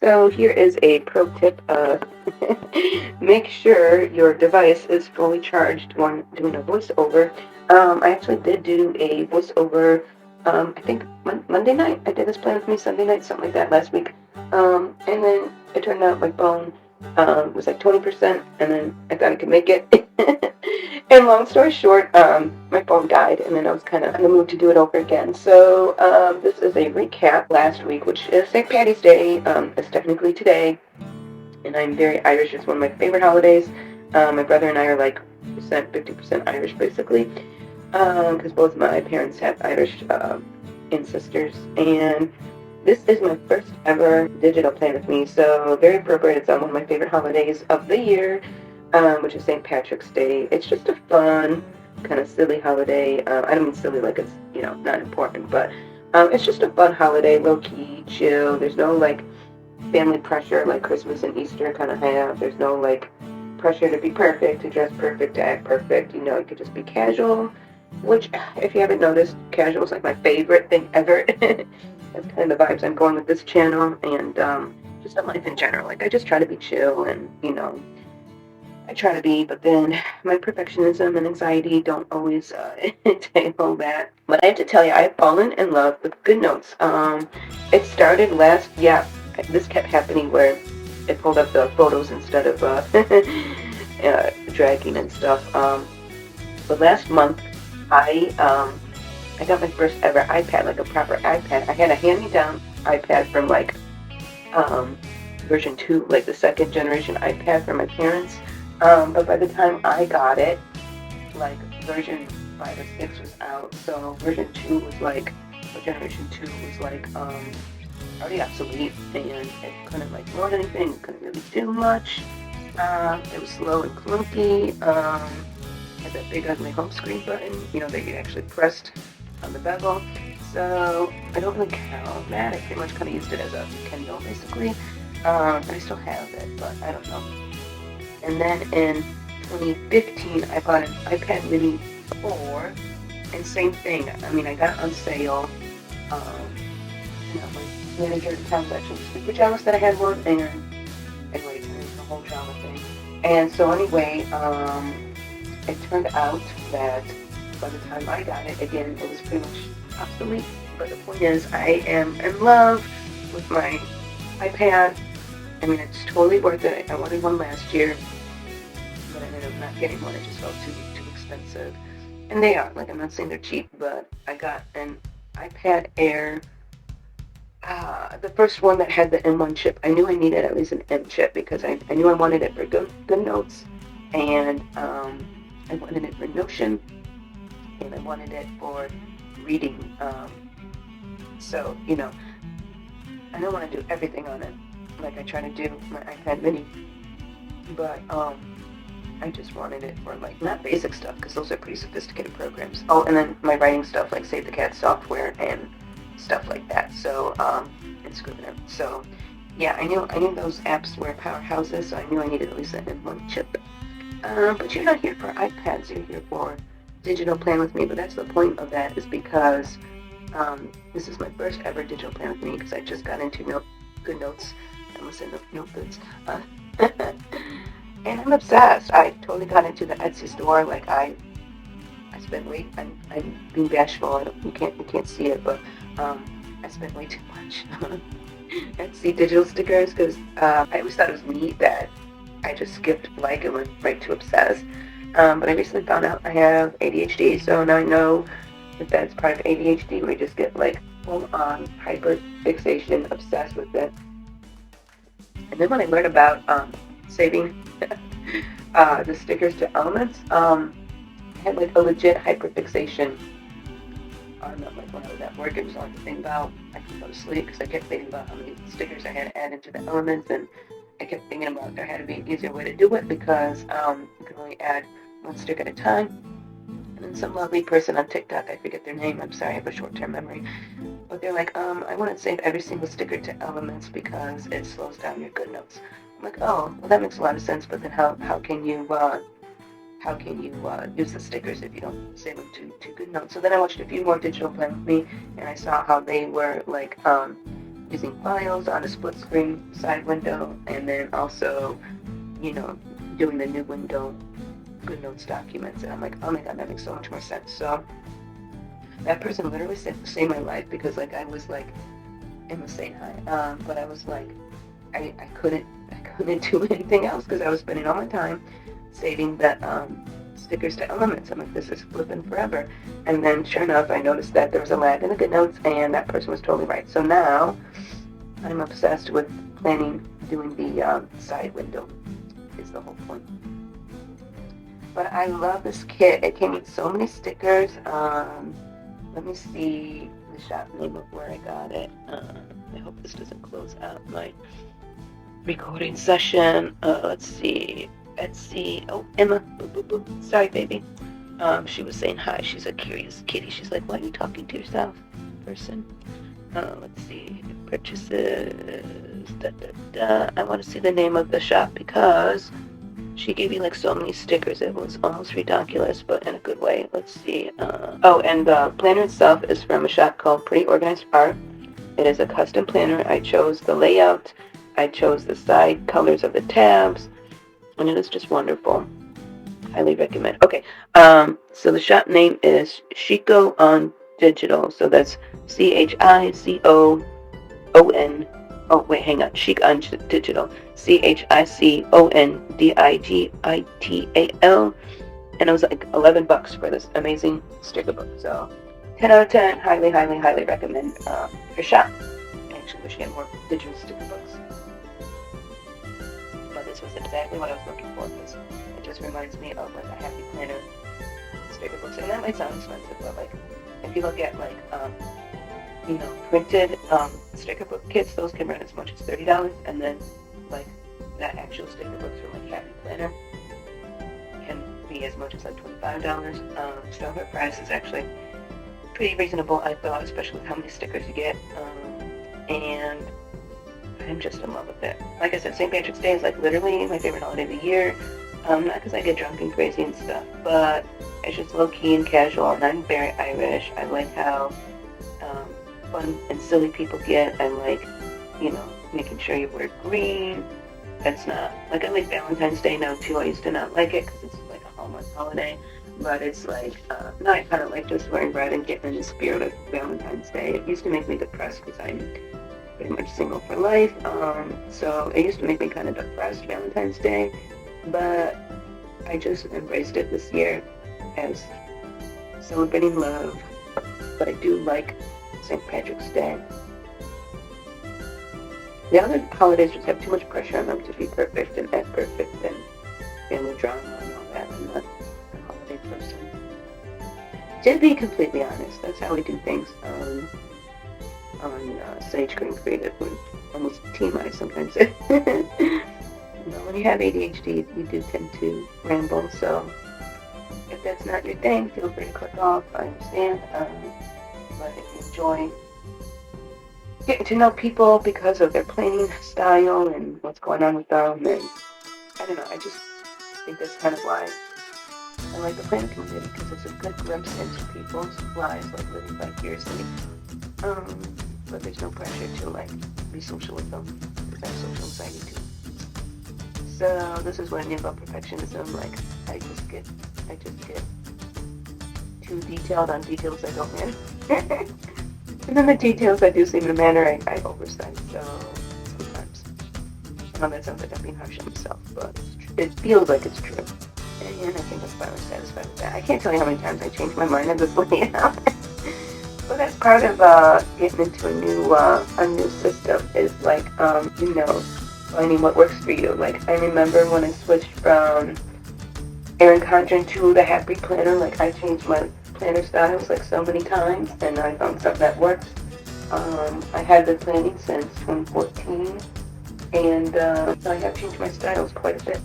So here is a pro tip. Make sure your device is fully charged when doing a voiceover. I actually did do a voiceover, I think Monday night. I did this plan with me Sunday night, something like that last week. And then it turned out my phone was like 20%, and then I thought I could make it. And long story short, my phone died, and then I was kind of in the mood to do it over again. So this is a recap last week, which is St. Patty's Day. It's technically today, and I'm very Irish. It's one of my favorite holidays. My brother and I are like 50% Irish, basically, because both my parents have Irish ancestors. And this is my first ever digital plan with me, so very appropriate. It's on one of my favorite holidays of the year, which is St. Patrick's Day. It's just a fun, kind of silly holiday. I don't mean silly like it's, not important, but it's just a fun holiday, low-key, chill. There's no, like, family pressure like Christmas and Easter kind of have. There's no, like, pressure to be perfect, to dress perfect, to act perfect. You could just be casual, which, if you haven't noticed, casual is, like, my favorite thing ever. That's kind of the vibes I'm going with this channel, and just in life in general. Like, I just try to be chill, and, I try to be, but then my perfectionism and anxiety don't always table that. But I have to tell you, I've fallen in love with GoodNotes. It started this kept happening where it pulled up the photos instead of dragging and stuff. But last month, I got my first ever iPad, like a proper iPad. I had a hand-me-down iPad from version 2, like the second generation iPad from my parents. But by the time I got it, like version 5 or 6 was out. So version 2 was like, or generation 2 was like already obsolete, and it couldn't like load anything, it couldn't really do much. It was slow and clunky. Had that big ugly home screen button, that you actually pressed on the bevel. So I don't really count that. I pretty much kind of used it as a Kindle basically. I still have it, but I don't know. And then in 2015, I bought an iPad Mini 4, and same thing. I mean, I got it on sale. My manager at the time was actually super jealous that I had one, and anyway, it was a whole drama thing. And so anyway, it turned out that by the time I got it, again, it was pretty much obsolete. But the point is, I am in love with my iPad. I mean, it's totally worth it. I wanted one last year, but I ended up not getting one. It just felt too expensive. And they are. Like, I'm not saying they're cheap, but I got an iPad Air. The first one that had the M1 chip. I knew I needed at least an M chip because I knew I wanted it for good notes, and I wanted it for Notion, and I wanted it for reading. So, I don't want to do everything on it like I try to do my iPad Mini, but I just wanted it for, like, not basic stuff, because those are pretty sophisticated programs. Oh, and then my writing stuff, like Save the Cat software and stuff like that. So, and Scrivener. So, yeah, I knew those apps were powerhouses, so I knew I needed at least an M1 chip. But you're not here for iPads, you're here for digital plan with me. But that's the point of that, is because this is my first ever digital plan with me, because I just got into GoodNotes. I almost said Notebooks. And I'm obsessed. I totally got into the Etsy store. Like, I spent way. I'm being bashful. You can't see it, but I spent way too much on Etsy digital stickers, because I always thought it was neat that I just skipped like and went right to obsess. But I recently found out I have ADHD, so now I know that that's part of ADHD, where you just get like full on hyper fixation, obsessed with it. And then when I learned about saving the stickers to elements, I had like a legit hyperfixation on them. Like, when I was at work, it was all the thing about I couldn't go to sleep because I kept thinking about how many stickers I had to add into the elements, and I kept thinking about there had to be an easier way to do it, because you can only add one sticker at a time. And then some lovely person on TikTok, I forget their name, I'm sorry, I have a short-term memory, but they're like, I want to save every single sticker to elements because it slows down your GoodNotes. I'm like, oh, well, that makes a lot of sense, but then how can you use the stickers if you don't save them to GoodNotes? So then I watched a few more digital plan with me, and I saw how they were like using files on a split screen side window, and then also, doing the new window good notes documents. And I'm like, oh my god, that makes so much more sense. So that person literally saved my life, because like I was like, Emma saying hi, but I was like, I couldn't do anything else, because I was spending all my time saving the stickers to elements. I'm like, this is flipping forever. And then sure enough, I noticed that there was a lag in the good notes, and that person was totally right. So now I'm obsessed with doing the side window, is the whole point. But I love this kit. It came with so many stickers. Let me see the shop name of where I got it. I hope this doesn't close out my recording session. Let's see. Etsy. Oh, Emma. Boop, boop, boop. Sorry, baby. She was saying hi. She's a curious kitty. She's like, why are you talking to yourself, person? Let's see. Purchases. I want to see the name of the shop, because she gave me like so many stickers. It was almost ridiculous, but in a good way. Let's see. And the planner itself is from a shop called Pretty Organized Art. It is a custom planner. I chose the layout. I chose the side colors of the tabs, and it is just wonderful. Highly recommend. Okay, so the shop name is Chico on Digital. So that's CHICOON. Oh wait, hang on. Chic on Digital. CHICONDIGITAL. And it was like $11 for this amazing sticker book. So 10 out of 10. Highly, highly, highly recommend your shop. I actually wish you had more digital sticker books. But this was exactly what I was looking for, because it just reminds me of like a Happy Planner sticker books. And that might sound expensive, but like if you look at like printed sticker book kits, those can run as much as $30, and then like that actual sticker books from like Happy Planner can be as much as like $25. So her price is actually pretty reasonable, I thought, especially with how many stickers you get. And I'm just in love with it. Like I said, St. Patrick's Day is like literally my favorite holiday of the year. Not because I get drunk and crazy and stuff, but it's just low-key and casual, and I'm very Irish. I like how fun and silly people get, and like, making sure you wear green. That's not, like, I like Valentine's Day now too. I used to not like it because it's like a Hallmark holiday, but it's like, no, I kind of like just wearing red and getting in the spirit of Valentine's Day. It used to make me depressed because I'm pretty much single for life, so it used to make me kind of depressed, Valentine's Day, but I just embraced it this year as celebrating love. But I do like St. Patrick's Day. The other holidays just have too much pressure on them to be perfect and act perfect and family drama and all that. I'm not a holiday person. To be completely honest, that's how we do things on Sage Green Creative. We're almost TMI sometimes. When you have ADHD, you do tend to ramble, so if that's not your thing, feel free to click off. I understand. But if you enjoy getting to know people because of their planning style and what's going on with them, and I don't know, I just think that's kind of why I like the planning community, because it's a good glimpse into people's lives, like living vicariously. But there's no pressure to like be social with them, because I have social anxiety too. So this is what I mean about perfectionism. Like I just get too detailed on details I don't matter. And then the details I do seem to matter, I oversight. So sometimes, that sounds like I'm being harsh on myself, but it feels like it's true. And I think I'm finally satisfied with that. I can't tell you how many times I changed my mind on this layout. But that's part of getting into a new system, is like finding what works for you. Like I remember when I switched from Erin Condren to the Happy Planner, like I changed my planner styles like so many times, and I found something that works. I had been planning since 2014, and so I have changed my styles quite a bit.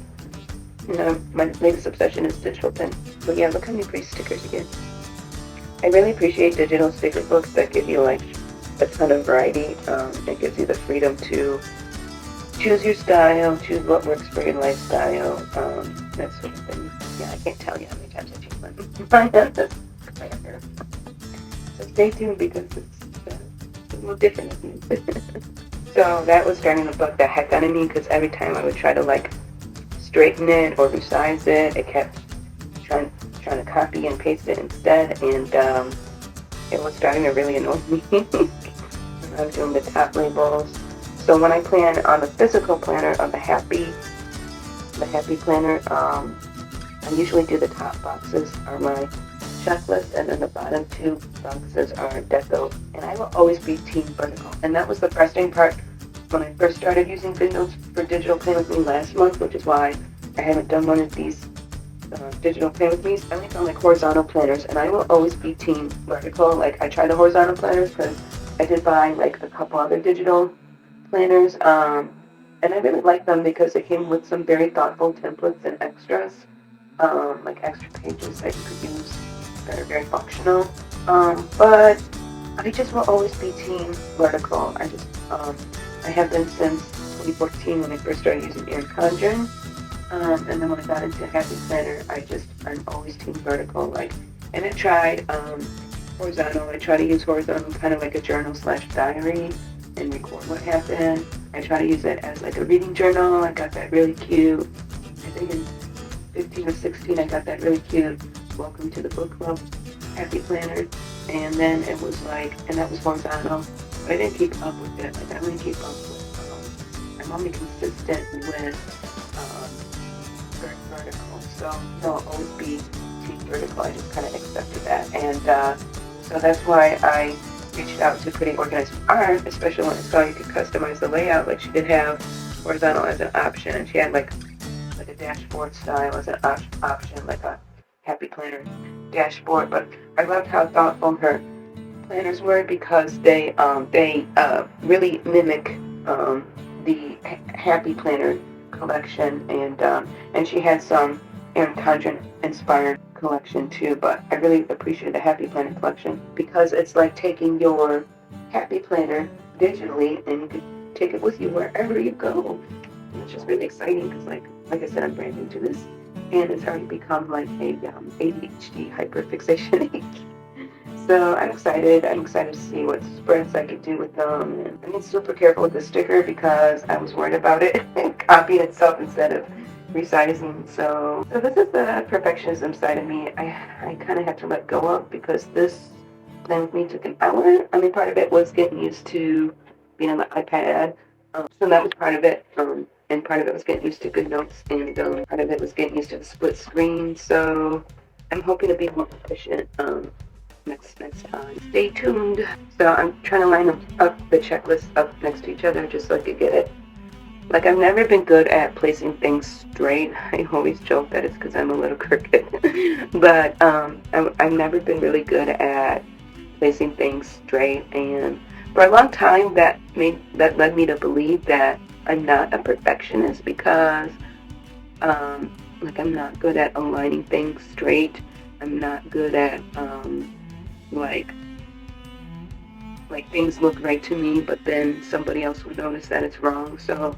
My latest obsession is digital pen. But yeah, look how many pretty stickers you get. I really appreciate digital sticker books that give you like a ton of variety. It gives you the freedom to choose your style, choose what works for your lifestyle, that sort of thing. Yeah, I can't tell you how many times I changed my planner. So stay tuned, because it's little different. So that was starting to bug the heck out of me because every time I would try to like straighten it or resize it, it kept trying to copy and paste it instead, and it was starting to really annoy me. I was doing the top labels. So when I plan on the physical planner of the Happy Planner, I usually do the top boxes are my checklist, and then the bottom two boxes are deco. And I will always be team vertical. And that was the frustrating part when I first started using Windows for digital plan with me last month, which is why I haven't done one of these digital plan with me. I only found like horizontal planners, and I will always be team vertical. Like I try the horizontal planners because I did buy like a couple other digital planners, and I really like them because they came with some very thoughtful templates and extras, like extra pages that you could use that are very functional. But I just will always be team vertical. I have been since 2014 when I first started using Erin Condren. And then when I got into Happy Planner, I'm always team vertical. Like, and I tried horizontal. I try to use horizontal kind of like a journal / diary and record what happened. I try to use it as like a reading journal. I got that really cute. I think in 15 or 16, I got that really cute Welcome to the Book Club Happy Planner. And then it was like, and that was horizontal. But I didn't keep up with it. Like, I only keep up with, I'm only consistent with vertical, so I'll always be team vertical. I just kind of accepted that, and so that's why I reached out to Pretty Organized Art, especially when I saw you could customize the layout. Like she did have horizontal as an option, and she had like a dashboard style as an option, like a Happy Planner dashboard. But I loved how thoughtful her planners were because they really mimic the Happy Planner collection, and she had some Erin Condren inspired collection too. But I really appreciate the Happy Planner collection because it's like taking your Happy Planner digitally and you can take it with you wherever you go. And it's just really exciting because like I said, I'm brand new to this, and it's already become like a ADHD hyperfixation. So I'm excited. I'm excited to see what spreads I could do with them. And I'm being super careful with the sticker because I was worried about it copying itself instead of resizing. So this is the perfectionism side of me. I kind of had to let go of because this plan with me took an hour. I mean, part of it was getting used to being on the iPad. So that was part of it. And part of it was getting used to good notes, and part of it was getting used to the split screen. So I'm hoping to be more efficient. Next time. Stay tuned. So I'm trying to line up the checklist up next to each other just so I could get it. Like I've never been good at placing things straight. I always joke that it's because I'm a little crooked. But I've never been really good at placing things straight, and for a long time that led me to believe that I'm not a perfectionist because like I'm not good at aligning things straight. I'm not good at like things look right to me, but then somebody else would notice that it's wrong. So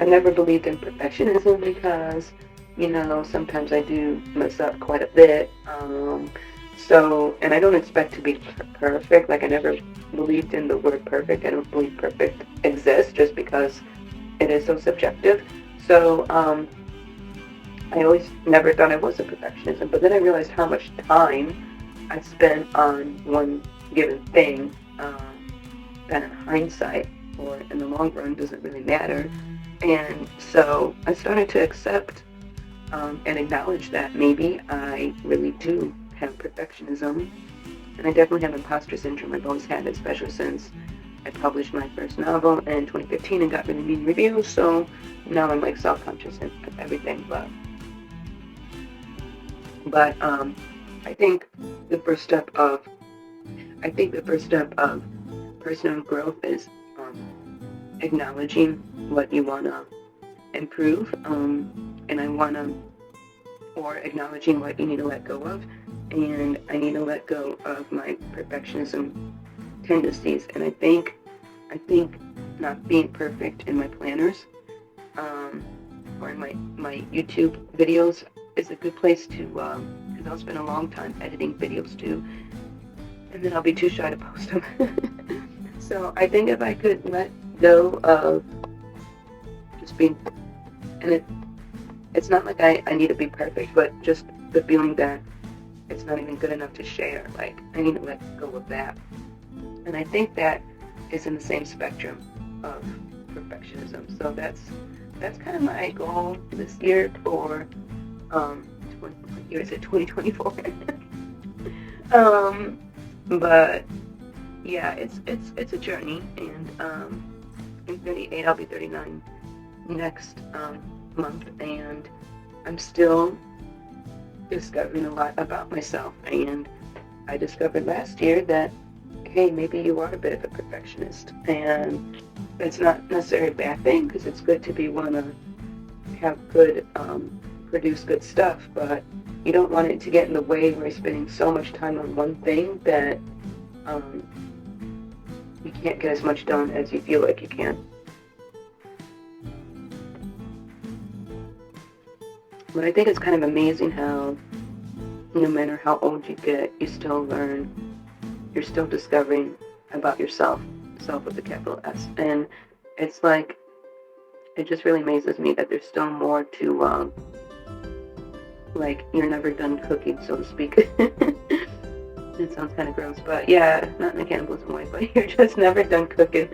I never believed in perfectionism because, you know, sometimes I do mess up quite a bit. So, and I don't expect to be perfect. Like I never believed in the word perfect. I don't believe perfect exists just because it is so subjective. So I always never thought I was a perfectionist. But then I realized how much time I spent on one given thing, that in hindsight or in the long run doesn't really matter. And so I started to accept and acknowledge that maybe I really do have perfectionism, and I definitely have imposter syndrome. I've always had it, especially since I published my first novel in 2015 and got really mean reviews. So now I'm like self-conscious and everything, but I think the first step of personal growth is acknowledging what you want to improve, or acknowledging what you need to let go of, and I need to let go of my perfectionism tendencies. And I think not being perfect in my planners, or in my YouTube videos is a good place to, because I'll spend a long time editing videos too, and then I'll be too shy to post them. So I think if I could let go of just being, and it's not like I need to be perfect, but just the feeling that it's not even good enough to share. Like, I need to let go of that. And I think that is in the same spectrum of perfectionism. So that's kind of my goal this year for what year is it? 2024. But yeah, it's a journey, and I'm 38. I'll be 39 next month, and I'm still discovering a lot about myself. And I discovered last year that, hey, maybe you are a bit of a perfectionist, and it's not necessarily a bad thing, because it's good to be want to have good, produce good stuff, but you don't want it to get in the way where you're spending so much time on one thing that you can't get as much done as you feel like you can. But I think it's kind of amazing how no matter how old you get, you still learn, you're still discovering about yourself, self with a capital S. And it's like, it just really amazes me that there's still more to, like, you're never done cooking, so to speak. It sounds kind of gross, but yeah, not in a cannibalism way, but you're just never done cooking.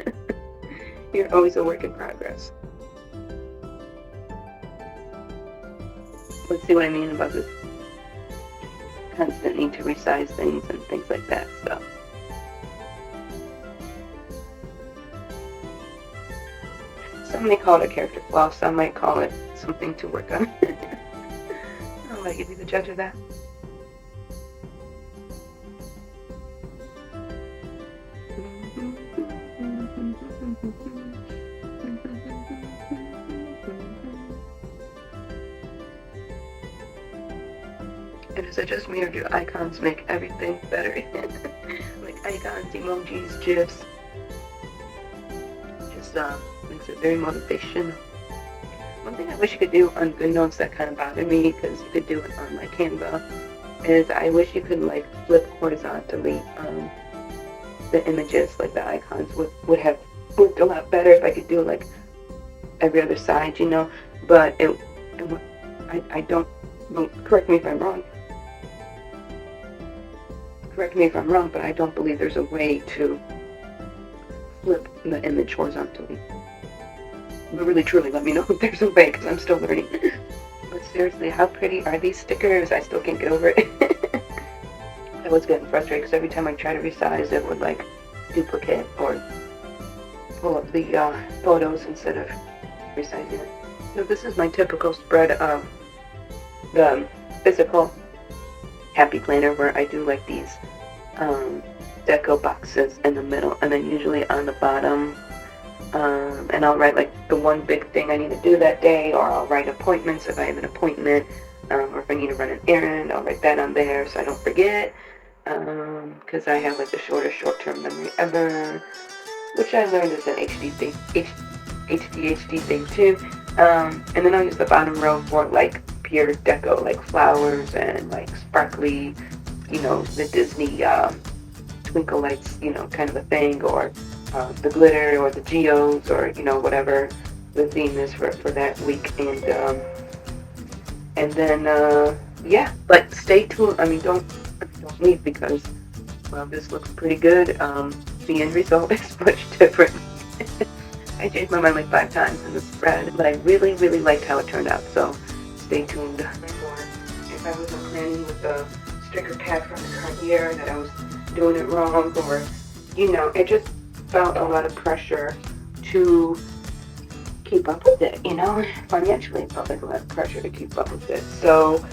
You're always a work in progress. Let's see what I mean about this constant need to resize things and things like that. So some may call it a character flaw, some might call it something to work on. I'll let you be the judge of that. And as I just mirrored, your icons make everything better. Like icons, emojis, GIFs. Just makes it very motivational. One thing I wish you could do on Good Notes that kind of bothered me, because you could do it on my Canva, is I wish you could like flip horizontally the images, like the icons would have worked a lot better if I could do like every other side, you know. But I don't, correct me if I'm wrong. Correct me if I'm wrong, but I don't believe there's a way to flip the image horizontally. But really, truly, let me know if there's a way, because I'm still learning. But seriously, how pretty are these stickers? I still can't get over it. I was getting frustrated, because every time I try to resize, it would like duplicate or pull up the photos instead of resizing it. So this is my typical spread of the physical happy planner, where I do like these deco boxes in the middle, and then usually on the bottom, and I'll write like the one big thing I need to do that day, or I'll write appointments if I have an appointment, or if I need to run an errand, I'll write that on there so I don't forget, because I have like the shortest short-term memory ever, which I learned is an ADHD thing too. And then I'll use the bottom row for like pure deco, like flowers and like sparkly, you know, the Disney twinkle lights, you know, kind of a thing, or the glitter, or the geodes, or you know, whatever the theme is for that week. And then yeah, but stay tuned. I mean, don't leave, because well, this looks pretty good. The end result is much different. I changed my mind like 5 times in the spread, but I really, really liked how it turned out, so stay tuned. Or if I wasn't planning with the sticker pack from the current year, that I was doing it wrong, or, you know, it just felt a lot of pressure to keep up with it, you know. Financially, it felt like a lot of pressure to keep up with it. So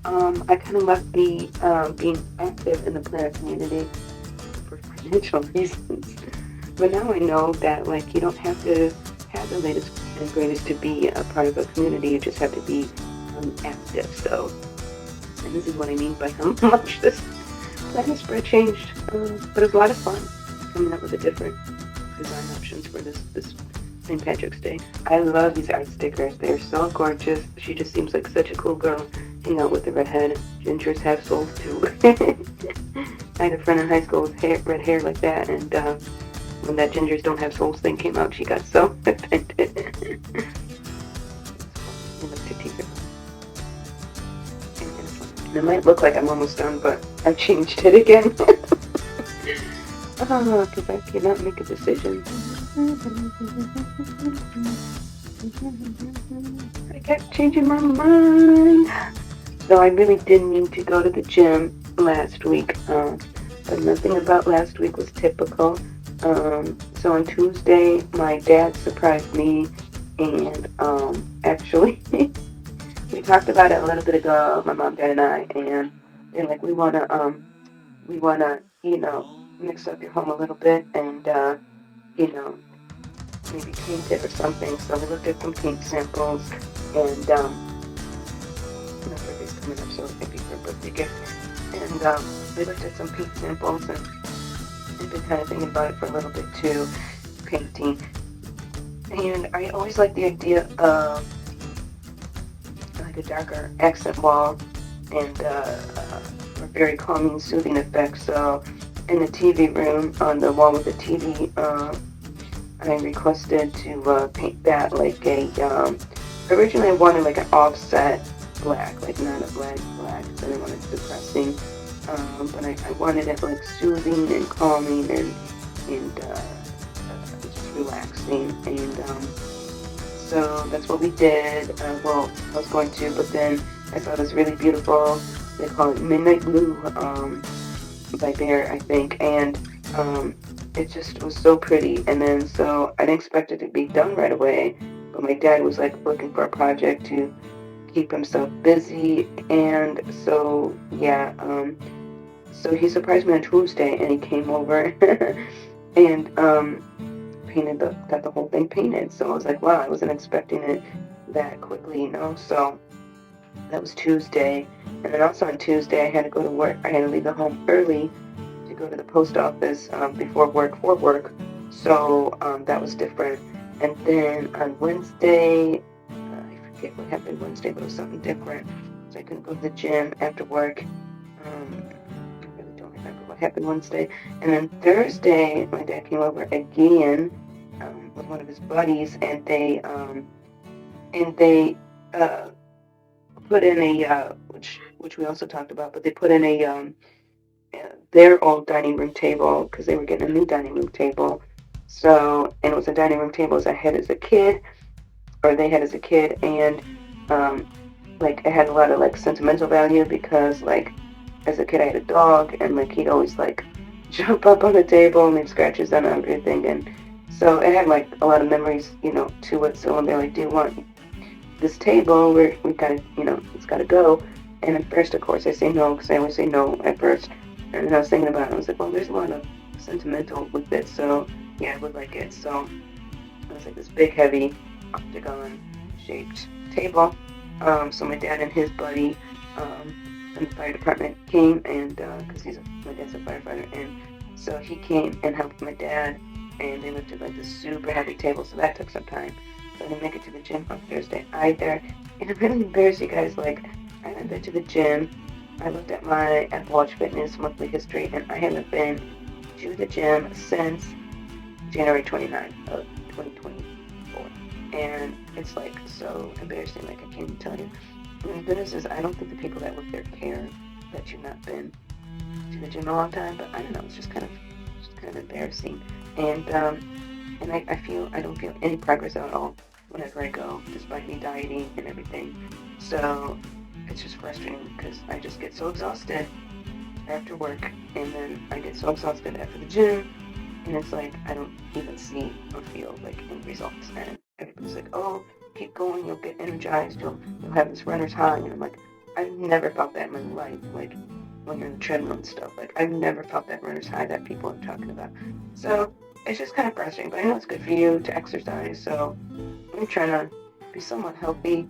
I kind of left the being active in the planner community for financial reasons. But now I know that, like, you don't have to have the latest and greatest to be a part of a community. You just have to be active. So, and this is what I mean by how much this planner spread changed. But it was a lot of fun coming up with the different design options for this St. Patrick's Day. I love these art stickers. They're so gorgeous. She just seems like such a cool girl. Hang out with the redhead. Gingers have souls too. I had a friend in high school with red hair like that, and When that Gingers Don't Have Souls thing came out, she got so offended. It might look like I'm almost done, but I've changed it again. Because I cannot make a decision. I kept changing my mind. So I really didn't need to go to the gym last week. But nothing about last week was typical. So on Tuesday, my dad surprised me, and actually, we talked about it a little bit ago, my mom, dad, and I, and they're like, we wanna, mix up your home a little bit, and you know, maybe paint it or something. So we looked at some paint samples, and my birthday's coming up, so it'd be her birthday gift. And we looked at some paint samples, and I've been kind of thinking about it for a little bit too, painting. And I always like the idea of like a darker accent wall and a very calming, soothing effect. So in the TV room, on the wall with the TV, I requested to paint that like a, originally I wanted like an offset black, like not a black, so I didn't want it depressing, but I wanted it like soothing and calming and just relaxing, and so that's what we did. Well, I was going to, but then I saw this really beautiful, they call it Midnight Blue, by Bear, I think, and it just was so pretty. And then so I didn't expect it to be done right away, but my dad was like looking for a project to keep himself busy, and so yeah, so he surprised me on Tuesday, and he came over and got the whole thing painted. So I was like, wow, I wasn't expecting it that quickly, So that was Tuesday, and then also on Tuesday I had to go to work. I had to leave the home early to go to the post office before work for work. So that was different. And then on Wednesday, I forget what happened Wednesday, but it was something different. So I couldn't go to the gym after work. I really don't remember what happened Wednesday. And then Thursday, my dad came over again with one of his buddies, and they put in a which we also talked about, but they put in a their old dining room table because they were getting a new dining room table. So, and it was a dining room table as I had as a kid, or they had as a kid, and like it had a lot of like sentimental value because like as a kid I had a dog, and like he'd always like jump up on the table and leave scratches on everything, and so it had like a lot of memories, to it. So when they're like, do you want this table, we gotta, it's gotta go. And at first, of course, I say no, because I always say no at first. And then I was thinking about it, I was like, well, there's a lot of sentimental with it, so yeah, I would like it. So it was like this big, heavy, octagon-shaped table. So my dad and his buddy from the fire department came, and because my dad's a firefighter, and so he came and helped my dad, and they lifted like this super heavy table, so that took some time. So I didn't make it to the gym on Thursday either. And I'm really embarrassed, you guys. Like, I haven't been to the gym. I looked at my Apple Watch Fitness monthly history, and I haven't been to the gym since January 29th of 2024. And it's like so embarrassing, like I can't even tell you. And the goodness is, I don't think the people that work there care that you've not been to the gym in a long time, but I don't know, it's just kind of embarrassing. And I don't feel any progress at all whenever I go, despite me dieting and everything. So it's just frustrating because I just get so exhausted after work, and then I get so exhausted after the gym, and it's like I don't even see or feel like any results. And everybody's like, oh, keep going, you'll get energized, you'll have this runner's high. And I'm like, I've never felt that in my life, like when you're on the treadmill and stuff. Like, I've never felt that runner's high that people are talking about. So it's just kind of frustrating, but I know it's good for you to exercise, so I'm trying to be somewhat healthy.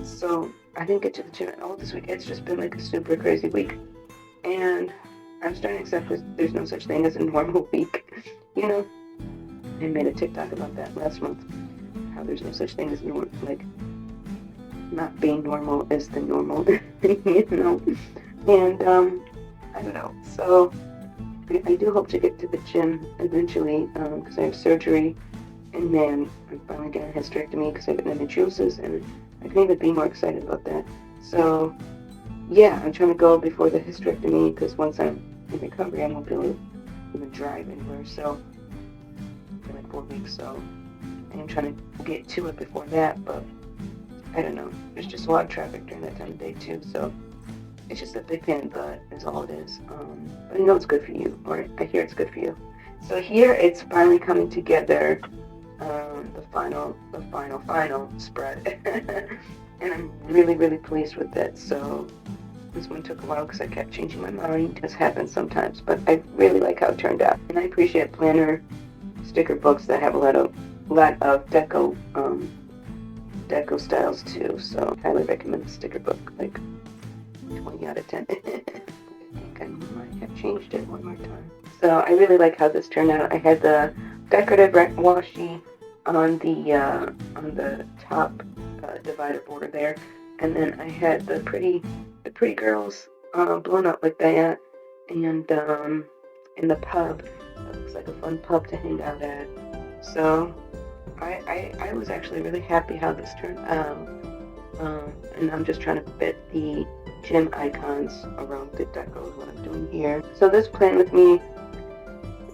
So I didn't get to the gym at all this week. It's just been like a super crazy week, and I'm starting to accept that there's no such thing as a normal week. I made a TikTok about that last month, how there's no such thing as normal, like not being normal is the normal, And I don't know. So I do hope to get to the gym eventually because I have surgery, and then I'm finally getting a hysterectomy because I have endometriosis, and I can even be more excited about that. So yeah, I'm trying to go before the hysterectomy because once I'm in recovery, I won't be able to even drive anywhere. So for like 4 weeks, so I am trying to get to it before that, but I don't know. There's just a lot of traffic during that time of day too, so it's just a big pain in the butt is all it is. But I know it's good for you, or I hear it's good for you. So here it's finally coming together, the final spread. And I'm really, really pleased with it. So this one took a while because I kept changing my mind. This happens sometimes, but I really like how it turned out. And I appreciate planner sticker books that have a lot of deco styles too. So I highly recommend the sticker book, like 20 out of 10. I think I might have changed it one more time. So I really like how this turned out. I had the decorative washi on the top divider border there, and then I had the pretty girls blown up like that, and in the pub. That looks like a fun pub to hang out at. So I was actually really happy how this turned out. And I'm just trying to fit the gym icons around the deco is what I'm doing here. So this plan with me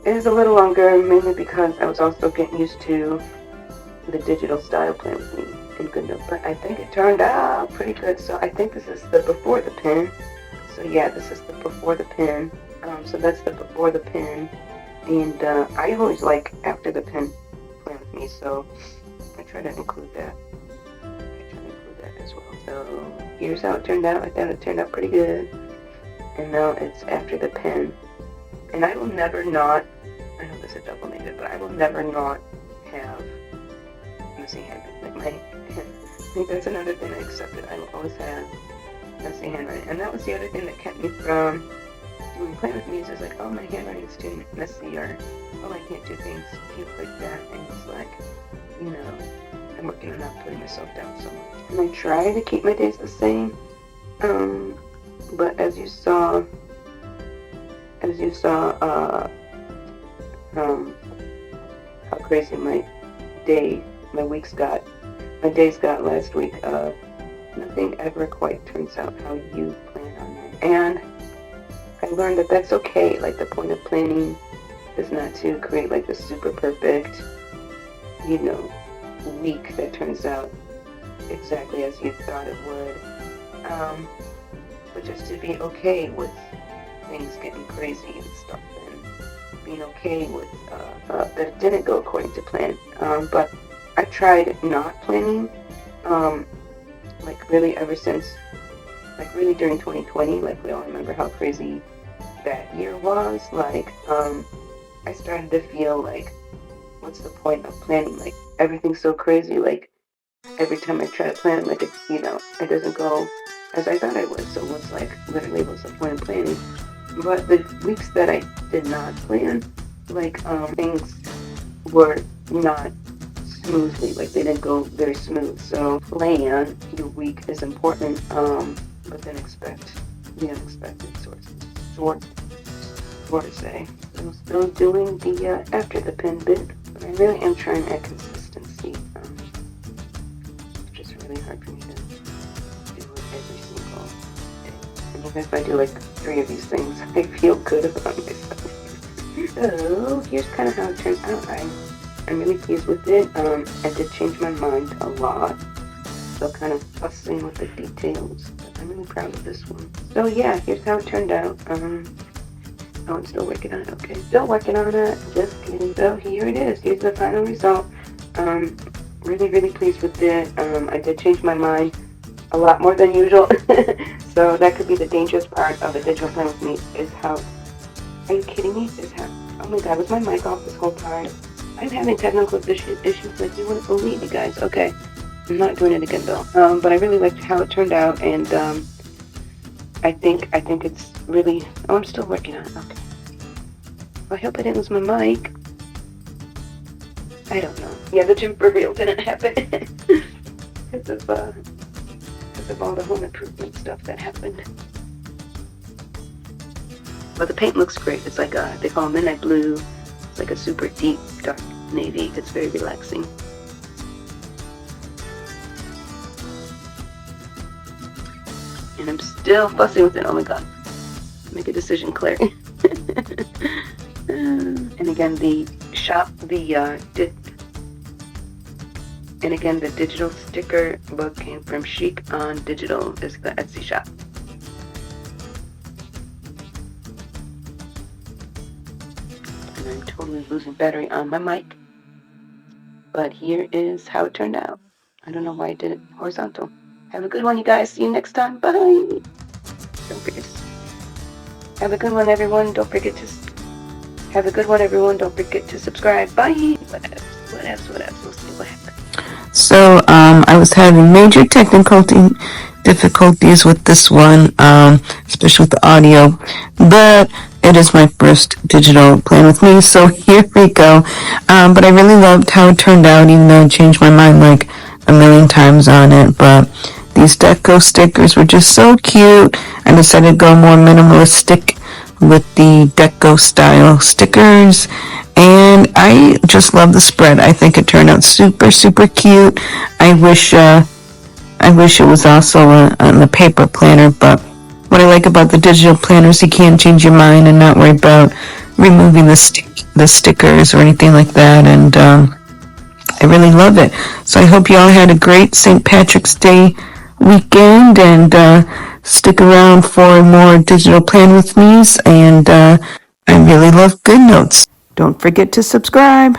is a little longer, mainly because I was also getting used to the digital style plan with me in GoodNote. But I think it turned out pretty good. So I think this is the before the pin. So yeah, this is the before the pin. So that's the before the pin. And I always like after the pin plan with me, so I try to include that. As well. So here's how it turned out. I thought it turned out pretty good. And now it's after the pen. And I will never not, I know this is double negative, but I will never not have messy handwriting. Like I think that's another thing I accepted. I will always have messy handwriting. And that was the other thing that kept me from doing plan with me. Is like, oh, my handwriting's too messy, or oh, I can't do things cute like that. And it's like, you know, I'm working on not putting myself down so much. And I try to keep my days the same. But as you saw, how crazy my days got last week. Nothing ever quite turns out how you plan on it. And I learned that that's okay. Like, the point of planning is not to create like the super perfect, week that turns out exactly as you thought it would. But just to be okay with things getting crazy and stuff, and being okay with that it didn't go according to plan. But I tried not planning, like really ever since, like really during 2020, like we all remember how crazy that year was. Like, I started to feel like, what's the point of planning? Like, everything's so crazy. Like, every time I try to plan, like, it doesn't go as I thought it would. So it's like, literally, what's the point of planning? But the weeks that I did not plan, like, things were not smoothly. Like, they didn't go very smooth. So plan your week is important, but then expect the unexpected, sort of say. I'm still doing the after the pen bit, but I really am trying at consistency. It's just really hard for me to do it every single day. And even if I do like 3 of these things, I feel good about myself. So here's kind of how it turned out. I'm really pleased with it. I did change my mind a lot, so kind of fussing with the details. But I'm really proud of this one. So yeah, here's how it turned out. Oh, I'm still working on it. Okay, still working on it. Just kidding. So here it is. Here's the final result. Really, really pleased with it. I did change my mind a lot more than usual. So that could be the dangerous part of a digital plan with me, is how, are you kidding me? Oh my god, was my mic off this whole time? I'm having technical issues like you wouldn't believe, you guys. Okay, I'm not doing it again though. But I really liked how it turned out, and I think it's really, oh, I'm still working on it. Okay. Well, I hope I didn't lose my mic. I don't know. Yeah, the gym reveal didn't happen because of all the home improvement stuff that happened. But the paint looks great. It's like they call it midnight blue. It's like a super deep, dark navy. It's very relaxing. And I'm still fussing with it. Oh my god. Make a decision, Claire. And again, the digital sticker book came from Chic on Digital, is the Etsy shop. And I'm totally losing battery on my mic. But here is how it turned out. I don't know why I did it horizontal. Have a good one, you guys. See you next time. Bye. Don't forget to have a good one, everyone. Don't forget to subscribe. Bye. What else? We'll see what happens. So I was having major technical difficulties with this one, especially with the audio, but it is my first digital plan with me, so here we go. But I really loved how it turned out, even though I changed my mind like a million times on it. But these deco stickers were just so cute. I decided to go more minimalistic with the deco style stickers, and I just love the spread. I think it turned out super cute. I wish it was also on the paper planner, but what I like about the digital planners, you can change your mind and not worry about removing the stickers or anything like that, and I really love it. So I hope you all had a great St. Patrick's Day weekend, and stick around for more digital plan with me's, and I really love GoodNotes. Don't forget to subscribe.